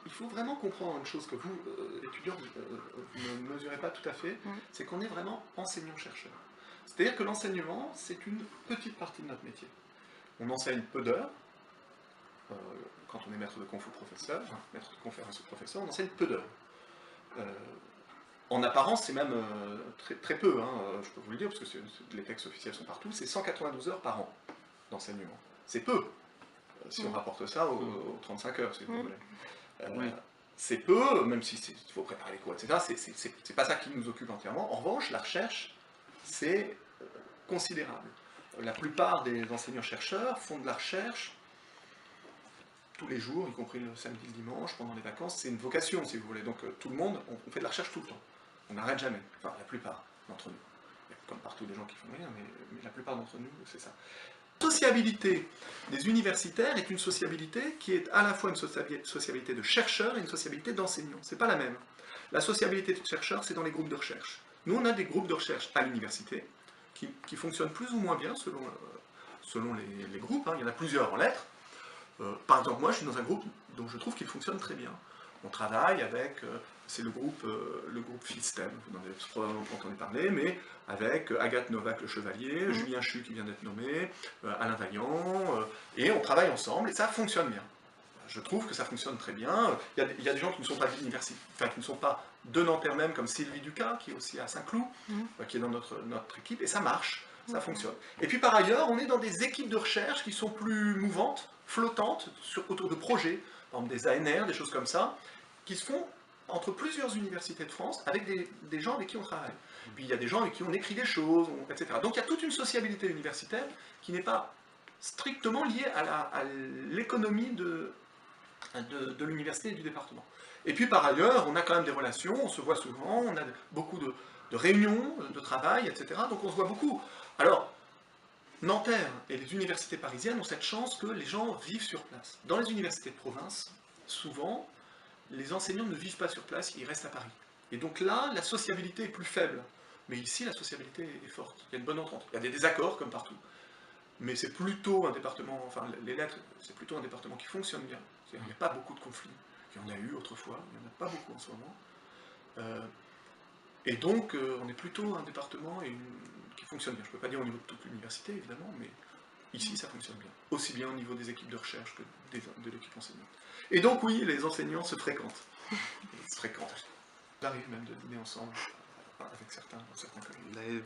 il faut vraiment comprendre une chose que vous, étudiants, vous ne mesurez pas tout à fait, c'est qu'on est vraiment enseignant-chercheur. C'est-à-dire que l'enseignement, c'est une petite partie de notre métier. On enseigne peu d'heures, quand on est maître de conf ou professeur, maître de conférence ou professeur, on enseigne peu d'heures. En apparence, c'est même très peu, hein, je peux vous le dire, parce que les textes officiels sont partout, c'est 192 heures par an d'enseignement. C'est peu, si on rapporte ça aux 35 heures, si vous voulez. C'est peu, même s'il faut préparer les cours, etc. C'est pas ça qui nous occupe entièrement. En revanche, la recherche, c'est considérable. La plupart des enseignants-chercheurs font de la recherche tous les jours, y compris le samedi, le dimanche, pendant les vacances. C'est une vocation, si vous voulez. Donc tout le monde, on fait de la recherche tout le temps. On n'arrête jamais. Enfin, la plupart d'entre nous. Il y a comme partout des gens qui font rien, mais la plupart d'entre nous, c'est ça. La sociabilité des universitaires est une sociabilité qui est à la fois une sociabilité de chercheurs et une sociabilité d'enseignants. C'est pas la même. La sociabilité de chercheurs, c'est dans les groupes de recherche. Nous, on a des groupes de recherche à l'université qui fonctionnent plus ou moins bien selon les groupes. Hein. Il y en a plusieurs en lettres. Par exemple, moi, je suis dans un groupe dont je trouve qu'il fonctionne très bien. On travaille avec, c'est le groupe FISTEM, vous en avez probablement entendu parler, mais avec Agathe Novak le Chevalier, Julien Chu qui vient d'être nommé, Alain Vaillant, et on travaille ensemble, et ça fonctionne bien. Je trouve que ça fonctionne très bien. Il y a des gens qui ne sont pas d'université, enfin qui ne sont pas de Nanterre même, comme Sylvie Ducas, qui est aussi à Saint-Cloud, qui est dans notre équipe, et ça marche, ça fonctionne. Et puis par ailleurs, on est dans des équipes de recherche qui sont plus mouvantes, flottantes, autour de projets, par exemple des ANR, des choses comme ça, qui se font entre plusieurs universités de France, avec des gens avec qui on travaille. Puis il y a des gens avec qui on écrit des choses, etc. Donc il y a toute une sociabilité universitaire qui n'est pas strictement liée à l'économie de l'université et du département. Et puis par ailleurs, on a quand même des relations, on se voit souvent, on a beaucoup de réunions, de travail, etc. Donc on se voit beaucoup. Alors, Nanterre et les universités parisiennes ont cette chance que les gens vivent sur place. Dans les universités de province, souvent, les enseignants ne vivent pas sur place, ils restent à Paris. Et donc là, la sociabilité est plus faible. Mais ici, la sociabilité est forte. Il y a une bonne entente. Il y a des désaccords, comme partout. Mais c'est plutôt un département, enfin les lettres, c'est plutôt un département qui fonctionne bien. Il n'y a pas beaucoup de conflits. Il y en a eu autrefois, il n'y en a pas beaucoup en ce moment. Et donc, on est plutôt un département qui fonctionne bien. Je ne peux pas dire au niveau de toute l'université, évidemment, mais ici, ça fonctionne bien. Aussi bien au niveau des équipes de recherche que de l'équipe enseignante. Et donc, oui, les enseignants se fréquentent. Ils se fréquentent. Il arrive même de dîner ensemble avec certains collègues.